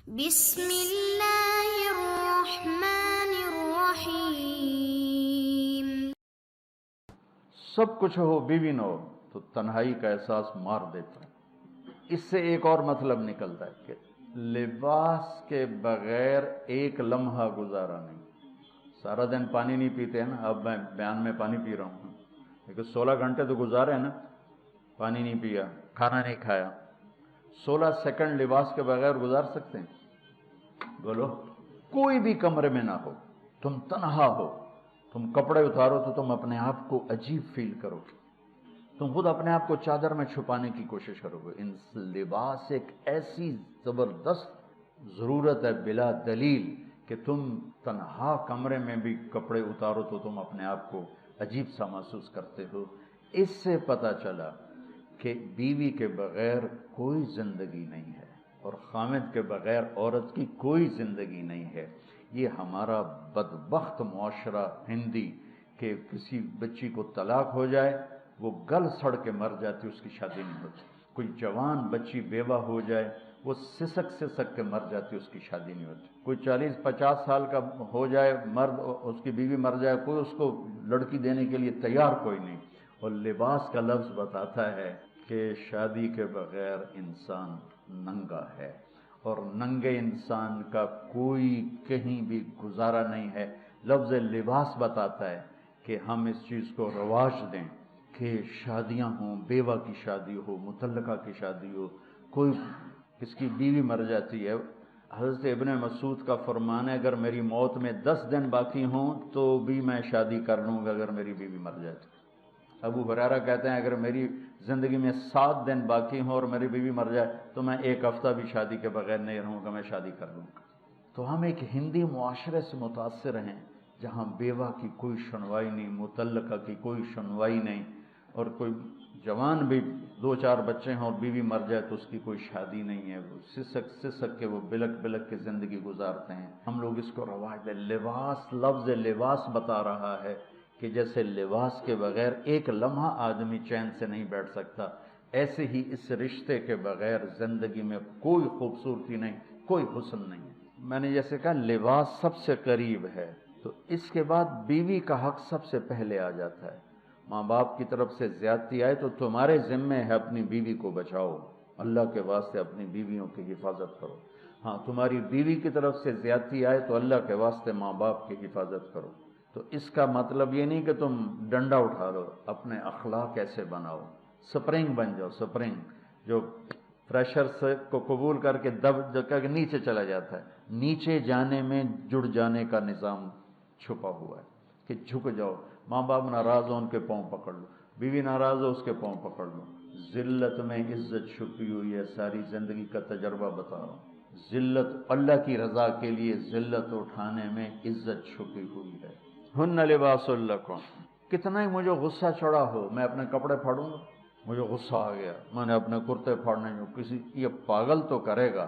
بسم اللہ الرحمن الرحیم۔ سب کچھ ہو بیوی نہ ہو تو تنہائی کا احساس مار دیتا ہے۔ اس سے ایک اور مطلب نکلتا ہے کہ لباس کے بغیر ایک لمحہ گزارا نہیں۔ سارا دن پانی نہیں پیتے ہیں نا، اب میں بیان میں پانی پی رہا ہوں، لیکن 16 گھنٹے تو گزارے ہیں نا، پانی نہیں پیا، کھانا نہیں کھایا، 16 سیکنڈ لباس کے بغیر گزار سکتے ہیں؟ بولو، کوئی بھی کمرے میں نہ ہو، تم تنہا ہو، تم کپڑے اتارو تو تم اپنے آپ کو عجیب فیل کرو گے، تم خود اپنے آپ کو چادر میں چھپانے کی کوشش کرو گے۔ ان لباس ایک ایسی زبردست ضرورت ہے بلا دلیل کہ تم تنہا کمرے میں بھی کپڑے اتارو تو تم اپنے آپ کو عجیب سا محسوس کرتے ہو۔ اس سے پتہ چلا کہ بیوی کے بغیر کوئی زندگی نہیں ہے اور خامد کے بغیر عورت کی کوئی زندگی نہیں ہے۔ یہ ہمارا بدبخت معاشرہ ہندی کہ کسی بچی کو طلاق ہو جائے، وہ گل سڑ کے مر جاتی، اس کی شادی نہیں ہوتی۔ کوئی جوان بچی بیوہ ہو جائے، وہ سسک کے مر جاتی، اس کی شادی نہیں ہوتی۔ کوئی 40-50 سال کا ہو جائے مرد، اس کی بیوی مر جائے، کوئی اس کو لڑکی دینے کے لیے تیار کوئی نہیں۔ اور لباس کا لفظ بتاتا ہے کہ شادی کے بغیر انسان ننگا ہے، اور ننگے انسان کا کوئی کہیں بھی گزارا نہیں ہے۔ لفظ لباس بتاتا ہے کہ ہم اس چیز کو رواج دیں کہ شادیاں ہوں، بیوہ کی شادی ہو، مطلقہ کی شادی ہو، کوئی کس کی بیوی مر جاتی ہے۔ حضرت ابن مسعود کا فرمان ہے، اگر میری موت میں 10 دن باقی ہوں تو بھی میں شادی کر لوں گا اگر میری بیوی مر جائے۔ ابو ہریرہ کہتے ہیں اگر میری زندگی میں 7 دن باقی ہوں اور میری بیوی مر جائے تو میں 1 ہفتہ بھی شادی کے بغیر نہیں رہوں گا، میں شادی کر لوں گا۔ تو ہم ایک ہندی معاشرے سے متاثر ہیں جہاں بیوہ کی کوئی سنوائی نہیں، مطلقہ کی کوئی سنوائی نہیں، اور کوئی جوان بھی 2-4 بچے ہیں اور بیوی مر جائے تو اس کی کوئی شادی نہیں ہے، وہ سسک کے وہ بلک کے زندگی گزارتے ہیں۔ ہم لوگ اس کو رواج دیں۔ لباس، لفظ لباس بتا رہا ہے کہ جیسے لباس کے بغیر ایک لمحہ آدمی چین سے نہیں بیٹھ سکتا، ایسے ہی اس رشتے کے بغیر زندگی میں کوئی خوبصورتی نہیں، کوئی حسن نہیں ہے۔ میں نے جیسے کہا لباس سب سے قریب ہے، تو اس کے بعد بیوی کا حق سب سے پہلے آ جاتا ہے۔ ماں باپ کی طرف سے زیادتی آئے تو تمہارے ذمے ہے اپنی بیوی کو بچاؤ، اللہ کے واسطے اپنی بیویوں کی حفاظت کرو۔ ہاں، تمہاری بیوی کی طرف سے زیادتی آئے تو اللہ کے واسطے ماں باپ کی حفاظت کرو۔ تو اس کا مطلب یہ نہیں کہ تم ڈنڈا اٹھا لو، اپنے اخلاق ایسے بناؤ، سپرنگ بن جاؤ، سپرنگ جو پریشر سے کو قبول کر کے دب کر کے نیچے چلا جاتا ہے۔ نیچے جانے میں جڑ جانے کا نظام چھپا ہوا ہے کہ جھک جاؤ۔ ماں باپ ناراض ہو ان کے پاؤں پکڑ لو، بیوی ناراض ہو اس کے پاؤں پکڑ لو۔ ذلت میں عزت چھپی ہوئی ہے، ساری زندگی کا تجربہ بتا رہا ہوں۔ ذلت اللہ کی رضا کے لیے ذلت اٹھانے میں عزت چھپی ہوئی ہے۔ ہن لباس لکم، کتنا ہی مجھے غصہ چڑھا ہو میں اپنے کپڑے پھاڑوں گا، مجھے غصہ آ گیا میں نے اپنے کرتے پھاڑنے جو کسی یہ پاگل تو کرے گا،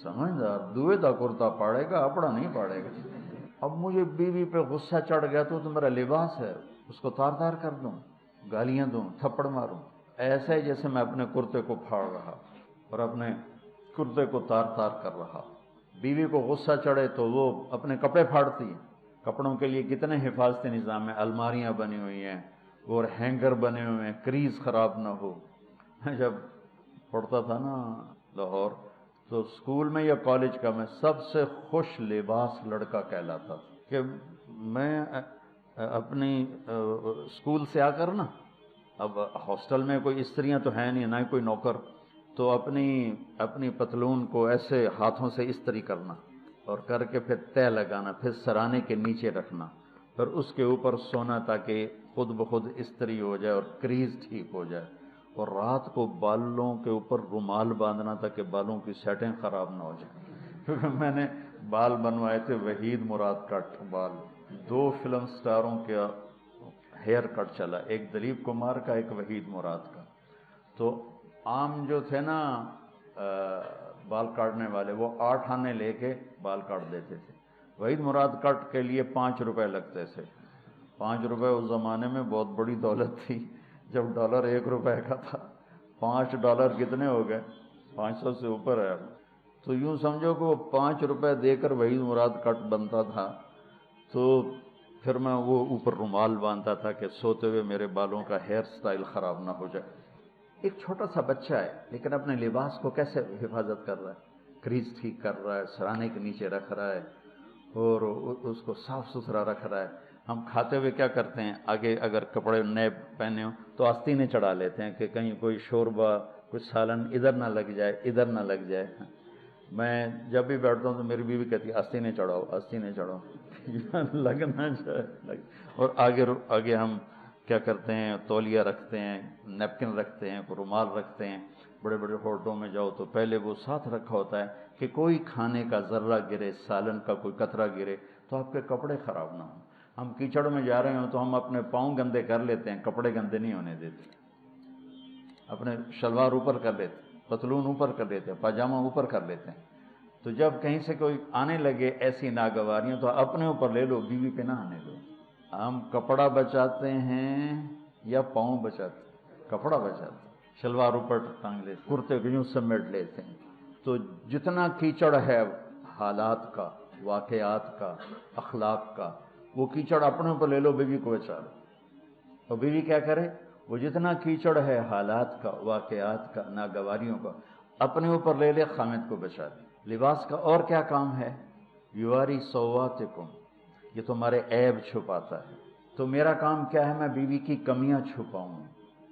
سمجھدار دوئے دا کرتا پاڑے گا، اپنا نہیں پاڑے گا۔ اب مجھے بیوی پہ غصہ چڑھ گیا تو میرا لباس ہے، اس کو تار کر دوں، گالیاں دوں، تھپڑ ماروں، ایسا ہی جیسے میں اپنے کرتے کو پھاڑ رہا اور اپنے کرتے کو تار کر رہا۔ بیوی کو غصہ چڑھے تو وہ اپنے کپڑے پھاڑتی ہے۔ کپڑوں کے لیے کتنے حفاظتی نظام ہیں، الماریاں بنی ہوئی ہیں اور ہینگر بنے ہوئے ہیں، کریز خراب نہ ہو۔ میں جب پڑھتا تھا نا لاہور، تو اسکول میں یا کالج کا میں سب سے خوش لباس لڑکا کہلاتا تھا کہ میں اپنی اسکول سے آ کر نا، اب ہاسٹل میں کوئی استریاں تو ہیں نہیں، نہ ہی کوئی نوکر، تو اپنی پتلون کو ایسے ہاتھوں سے استری کرنا اور کر کے پھر تہ لگانا، پھر سرانے کے نیچے رکھنا، پھر اس کے اوپر سونا تاکہ خود بخود استری ہو جائے اور کریز ٹھیک ہو جائے، اور رات کو بالوں کے اوپر رومال باندھنا تاکہ بالوں کی سیٹنگ خراب نہ ہو جائے، کیونکہ میں نے بال بنوائے تھے وحید مراد کٹ بال، 2 فلم سٹاروں کا ہیئر کٹ چلا، ایک دلیپ کمار کا، ایک وحید مراد کا۔ تو عام جو تھے نا بال کاٹنے والے، وہ 8 آنے لے کے بال کاٹ دیتے تھے۔ وحید مراد کٹ کے لیے 5 روپے لگتے تھے۔ 5 روپے اس زمانے میں بہت بڑی دولت تھی، جب $1 1 روپے کا تھا۔ $5 کتنے ہو گئے؟ 500 سے اوپر ہے۔ تو یوں سمجھو کہ وہ 5 روپے دے کر وحید مراد کٹ بنتا تھا، تو پھر میں وہ اوپر رومال باندھتا تھا کہ سوتے ہوئے میرے بالوں کا ہیئر سٹائل خراب نہ ہو جائے۔ ایک چھوٹا سا بچہ ہے لیکن اپنے لباس کو کیسے حفاظت کر رہا ہے، کریز ٹھیک کر رہا ہے، سرانے کے نیچے رکھ رہا ہے اور اس کو صاف ستھرا رکھ رہا ہے۔ ہم کھاتے ہوئے کیا کرتے ہیں، آگے اگر کپڑے نئے پہنے ہوں تو آستینے چڑھا لیتے ہیں کہ کہیں کوئی شوربہ کچھ سالن ادھر نہ لگ جائے، ادھر نہ لگ جائے۔ میں جب بھی بیٹھتا ہوں تو میری بیوی کہتی ہے آستینے چڑھاؤ، آستینے چڑھاؤ، لگنا چاہے۔ اور آگے ہم کیا کرتے ہیں، تولیہ رکھتے ہیں، نیپکن رکھتے ہیں، رومال رکھتے ہیں۔ بڑے بڑے ہوٹلوں میں جاؤ تو پہلے وہ ساتھ رکھا ہوتا ہے کہ کوئی کھانے کا ذرہ گرے، سالن کا کوئی قطرہ گرے تو آپ کے کپڑے خراب نہ ہوں۔ ہم کیچڑ میں جا رہے ہوں تو ہم اپنے پاؤں گندے کر لیتے ہیں، کپڑے گندے نہیں ہونے دیتے۔ اپنے شلوار اوپر کر لیتے ہیں، پتلون اوپر کر لیتے ہیں، پاجامہ اوپر کر لیتے ہیں۔ تو جب کہیں سے کوئی آنے لگے ایسی ناگواریاں تو اپنے اوپر لے لو، بیوی پہ نہ آنے دو۔ ہم کپڑا بچاتے ہیں یا پاؤں بچاتے ہیں؟ کپڑا بچاتے ہیں، شلوار اوپر ٹانگ لیتے، کرتے کو یوں سمیٹ لیتے ہیں۔ تو جتنا کیچڑ ہے حالات کا، واقعات کا، اخلاق کا، وہ کیچڑ اپنے اوپر لے لو، بیوی کو بچا لو۔ اور بیوی کیا کرے، وہ جتنا کیچڑ ہے حالات کا، واقعات کا، ناگواریوں کا، اپنے اوپر لے لے، خامد کو بچا لے۔ لباس کا اور کیا کام ہے، یواری سواتکم، یہ تمہارے عیب چھپاتا ہے۔ تو میرا کام کیا ہے، میں بیوی کی کمیاں چھپاؤں،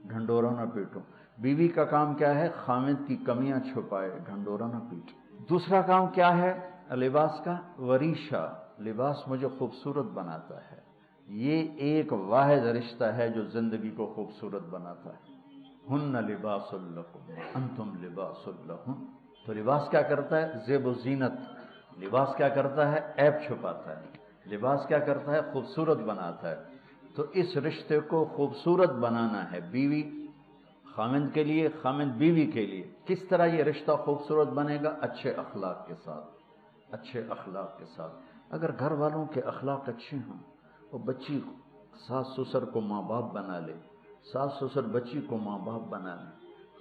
ڈھنڈورا نہ پیٹوں۔ بیوی کا کام کیا ہے، خامد کی کمیاں چھپائے، ڈھنڈورا نہ پیٹے۔ دوسرا کام کیا ہے لباس کا، وریشہ، لباس مجھے خوبصورت بناتا ہے۔ یہ ایک واحد رشتہ ہے جو زندگی کو خوبصورت بناتا ہے۔ ہن لباس لکم انتم لباس لہن۔ تو لباس کیا کرتا ہے، زیب و زینت۔ لباس کیا کرتا ہے، عیب چھپاتا ہے۔ لباس کیا کرتا ہے، خوبصورت بناتا ہے۔ تو اس رشتے کو خوبصورت بنانا ہے، بیوی خامند کے لیے، خامند بیوی کے لیے۔ کس طرح یہ رشتہ خوبصورت بنے گا، اچھے اخلاق کے ساتھ، اچھے اخلاق کے ساتھ۔ اگر گھر والوں کے اخلاق اچھے ہوں، وہ بچی ساس سسر کو ماں باپ بنا لے، ساس سسر بچی کو ماں باپ بنا لے،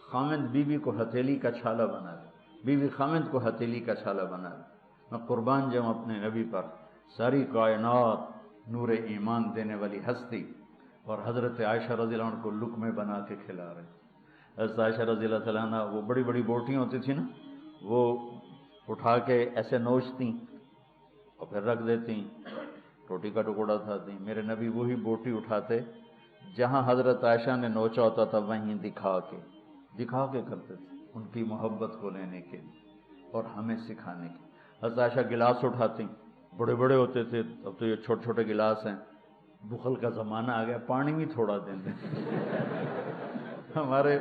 خامند بیوی کو ہتھیلی کا چھالا بنا لے، بیوی خامند کو ہتھیلی کا چھالا بنا لے۔ میں قربان جاؤں اپنے نبی پر، ساری کائنات نور ایمان دینے والی ہستی، اور حضرت عائشہ رضی اللہ عنہ کو لقمے بنا کے کھلا رہے۔ حضرت عائشہ رضی اللہ تعالیٰ عنہ، وہ بڑی بڑی بوٹیاں ہوتی تھیں نا، وہ اٹھا کے ایسے نوچتیں اور پھر رکھ دیتیں، روٹی کا ٹکڑا اٹھاتی۔ میرے نبی وہی بوٹی اٹھاتے جہاں حضرت عائشہ نے نوچا ہوتا تھا، وہیں دکھا کے کرتے تھے، ان کی محبت کو لینے کے لیے اور ہمیں سکھانے کے۔ حضرت عائشہ گلاس اٹھاتی، بڑے بڑے ہوتے تھے، اب تو یہ چھوٹے چھوٹے گلاس ہیں، بخل کا زمانہ آ گیا، پانی بھی تھوڑا دیتے۔ ہمارے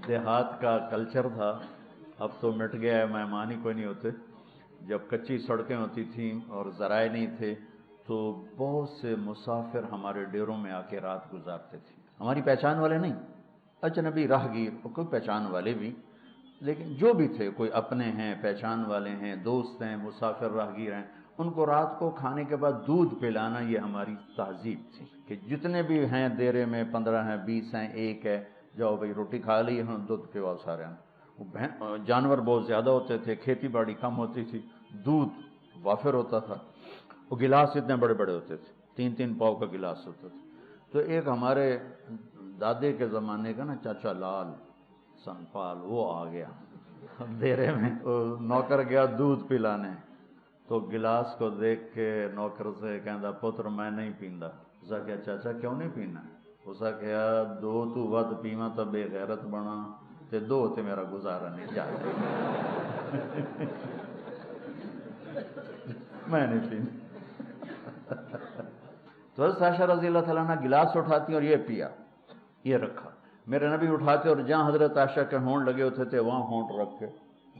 دیہات کا کلچر تھا، اب تو مٹ گیا ہے، مہمان ہی کوئی نہیں ہوتے۔ جب کچی سڑکیں ہوتی تھیں اور ذرائع نہیں تھے تو بہت سے مسافر ہمارے ڈیروں میں آ کے رات گزارتے تھے، ہماری پہچان والے نہیں، اجنبی راہگیر، کوئی پہچان والے بھی، لیکن جو بھی تھے، کوئی اپنے ہیں، پہچان والے ہیں، دوست ہیں، مسافر راہگیر ہیں، ان کو رات کو کھانے کے بعد دودھ پلانا یہ ہماری تہذیب تھی کہ جتنے بھی ہیں دیرے میں، 15 ہیں، 20 ہیں، ایک ہے، جاؤ بھائی روٹی کھا لی، ہاں دودھ پلاؤ سارے ہیں۔ جانور بہت زیادہ ہوتے تھے، کھیتی باڑی کم ہوتی تھی، دودھ وافر ہوتا تھا، وہ گلاس اتنے بڑے بڑے ہوتے تھے، 3 پاؤ کا گلاس ہوتا تھا۔ تو ایک ہمارے دادے کے زمانے کا نا چاچا لال سنپال، وہ آ گیا دیرے میں، نوکر گیا دودھ پلانے، تو گلاس کو دیکھ کے نوکر سے کہندا پتر میں نہیں پیندا۔ اسا کہا چاچا کیوں نہیں پینا؟ اسا کہا 2 تو ود پیواں تو بے غیرت بنا، تے 2 تے میرا گزارا نہیں جاتا۔ میں نہیں پیندا۔ تو حضرت عائشہ رضی اللہ تعالیٰ عنہ گلاس اٹھاتی اور یہ پیا، یہ رکھا۔ میرے نبی اٹھاتے اور جہاں حضرت عائشہ کے ہونٹ لگے ہوتے تھے وہاں ہونٹ رکھ کے،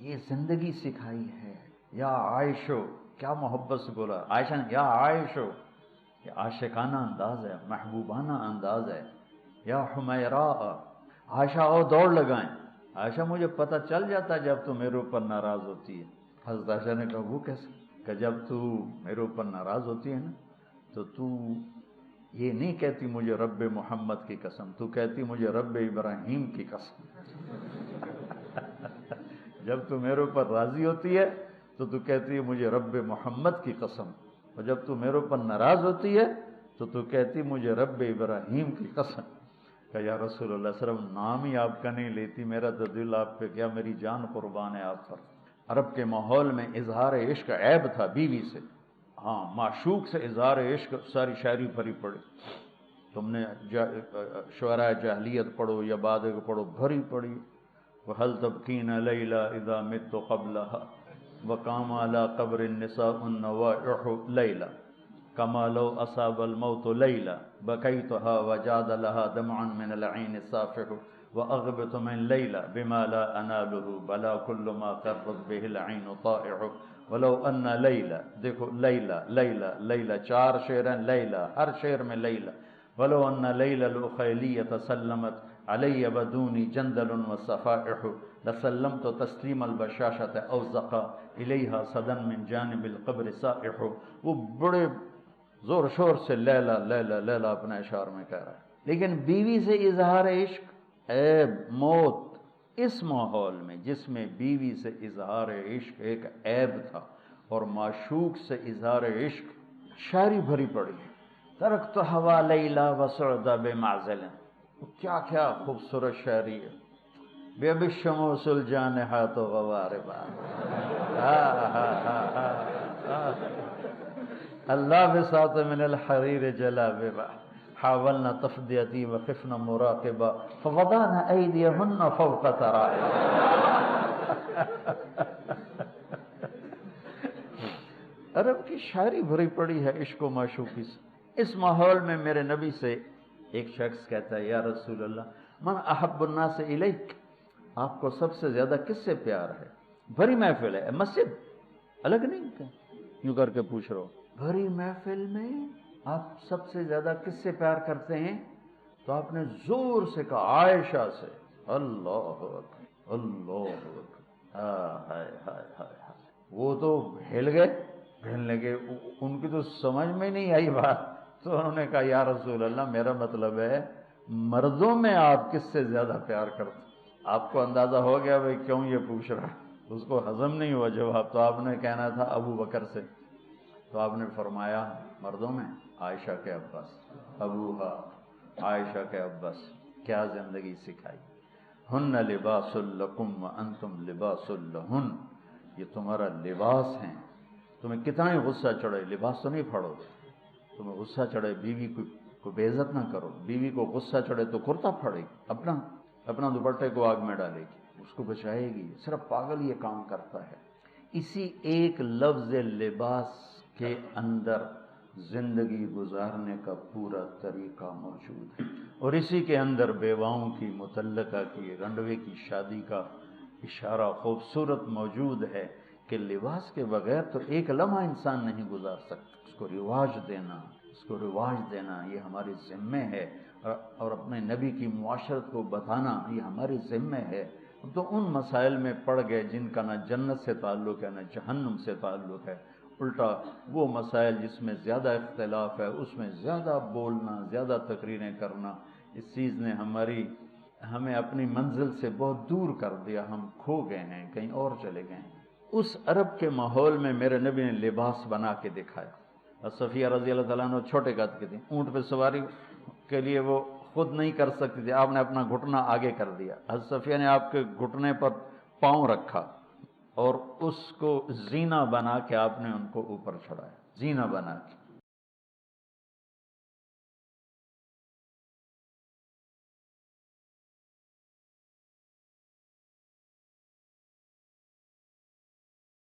یہ زندگی سکھائی ہے۔ یا عائشو، کیا محبت سے بولا عائشہ نے، یا عائشو، یہ عاشقانہ انداز ہے، محبوبانہ انداز ہے۔ یا حمیراء، عائشہ اور دوڑ لگائیں، عائشہ مجھے پتہ چل جاتا جب تو میرے اوپر ناراض ہوتی ہے۔ حضرت عائشہ نے کہا وہ کیسے؟ کہ جب تو میرے اوپر ناراض ہوتی ہے نا تو یہ نہیں کہتی مجھے رب محمد کی قسم، تو کہتی مجھے رب ابراہیم کی قسم۔ جب تو میرے اوپر راضی ہوتی ہے تو کہتی ہے مجھے رب محمد کی قسم، اور جب تو میرے اوپر ناراض ہوتی ہے تو کہتی مجھے رب ابراہیم کی قسم۔ کہ یا رسول اللہ صرف نام ہی آپ کا نہیں لیتی، میرا تو دل آپ پہ کیا، میری جان قربان ہے آپ پر۔ عرب کے ماحول میں اظہار عشق عیب تھا بیوی سے، ہاں معشوق سے اظہار عشق ساری شاعری بھری پڑی، تم نے شعراء جاہلیت پڑھو یا بعد کو پڑھو، بھری پڑی۔ وَهَلْ تَبْكِينَ لَيْلَا إِذَا مِتُّ قَبْلَهَا وَقَامَ عَلَى قَبْرِ النِّسَاءُ النَّوَائِحُ لَيْلًا كَمَا لَوْ أَصَابَ الْمَوْتُ لَيْلًا بَكَيْتُهَا وَجَادَ لَهَا دَمْعًا مِنَ الْعَيْنِ الصَّافِحُ وَأَغْبِطُ مِنْ لَيْلًا بِمَا لَا أَنَالُهُ بَلَا كُلُّ مَا قَرَّتْ بِهِ الْعَيْنُ طَائِعُ وَلَوْ أَنَّ لَيْلًا، دیکھو لیلہ لیلہ لیلہ، 4 شعر ہیں لیلہ، ہر شعر میں لیلہ۔ وَلَوْ أَنَّ لَيْلَ الْأُخَيْلِيَّةَ سَلَّمَتْ عَلَيَّ بَدُونِي جَنْدَلٌ وَصَفَائِحُ لَسَلَّمْتُ تَسْلِيمَ الْبَشَاشَةِ أَوْ زَقَا إِلَيْهَا صَدًا مِنْ جَانِبِ الْقَبْرِ سَائِحُ۔ وہ بڑے زور شور سے لیلہ لیلہ لیلہ اپنے اشعار میں کہہ رہا ہے، لیکن بیوی سے اظہار عشق عیب، موت۔ اس ماحول میں جس میں بیوی سے اظہار عشق ایک عیب تھا اور معشوق سے اظہار عشق شاعری بھری پڑی، ترکت ہوا لیلا وسعد بمعزل، کیا کیا خوبصورت شاعری ہے۔ بے بالشموس الجانحات غواربا، اللہ بساط من الحریر جلاببا، حاولنا تفدیتی وخفنا مراقبا فوضعنا ایدیہن فوق ترائب۔ عرب کی شاعری بھری پڑی ہے عشق و معشوقی سے۔ اس ماحول میں میرے نبی سے ایک شخص کہتا ہے یا رسول اللہ من احب الناس الیک، آپ کو سب سے زیادہ کس سے پیار ہے؟ بھری محفل ہے، مسجد الگ نہیں کہ یوں کر کے پوچھ رہا ہو، بھری محفل میں آپ سب سے زیادہ کس سے پیار کرتے ہیں؟ تو آپ نے زور سے کہا عائشہ سے۔ اللہ اکبر اللہ اکبر، ہائے ہائے ہائے، وہ تو ہل گئے، ہلنے کے ان کی تو سمجھ میں نہیں آئی بات، تو انہوں نے کہا یا رسول اللہ میرا مطلب ہے مردوں میں آپ کس سے زیادہ پیار کرتے؟ آپ کو اندازہ ہو گیا بھائی کیوں یہ پوچھ رہا ہے، اس کو ہضم نہیں ہوا جواب، تو آپ نے کہنا تھا ابو بکر سے، تو آپ نے فرمایا مردوں میں عائشہ کے عباس، ابوہا عائشہ کے عباس، کیا زندگی سکھائی۔ ہن لباس لکم وانتم لباس لہن، یہ تمہارا لباس ہیں، تمہیں کتنا ہی غصہ چڑھے لباس تو نہیں پھاڑو گے، تمہیں غصہ چڑھے بیوی کو بے عزت نہ کرو، بیوی کو غصہ چڑھے تو کرتا پھاڑے گی، اپنا دوپٹے کو آگ میں ڈالے گی، اس کو بچائے گی، صرف پاگل یہ کام کرتا ہے۔ اسی ایک لفظ لباس کے اندر زندگی گزارنے کا پورا طریقہ موجود ہے، اور اسی کے اندر بیواؤں کی، مطلقہ کی، رنڈوے کی شادی کا اشارہ خوبصورت موجود ہے کہ لباس کے بغیر تو ایک لمحہ انسان نہیں گزار سکتا، اس کو رواج دینا یہ ہماری ذمہ ہے، اور اپنے نبی کی معاشرت کو بتانا یہ ہماری ذمہ ہے۔ تو ان مسائل میں پڑ گئے جن کا نہ جنت سے تعلق ہے نہ جہنم سے تعلق ہے، الٹا وہ مسائل جس میں زیادہ اختلاف ہے اس میں زیادہ بولنا، زیادہ تقریریں کرنا، اس چیز نے ہمیں اپنی منزل سے بہت دور کر دیا، ہم کھو گئے ہیں، کہیں اور چلے گئے ہیں۔ اس عرب کے ماحول میں میرے نبی نے لباس بنا کے دکھایا۔ صفیہ رضی اللہ تعالیٰ عنہ چھوٹے قد کی تھی، اونٹ پہ سواری کے لیے وہ خود نہیں کر سکتی تھی، آپ نے اپنا گھٹنا آگے کر دیا، حضرت صفیہ نے آپ کے گھٹنے پر پاؤں رکھا اور اس کو زینہ بنا کے آپ نے ان کو اوپر چڑھایا، زینہ بنا کے۔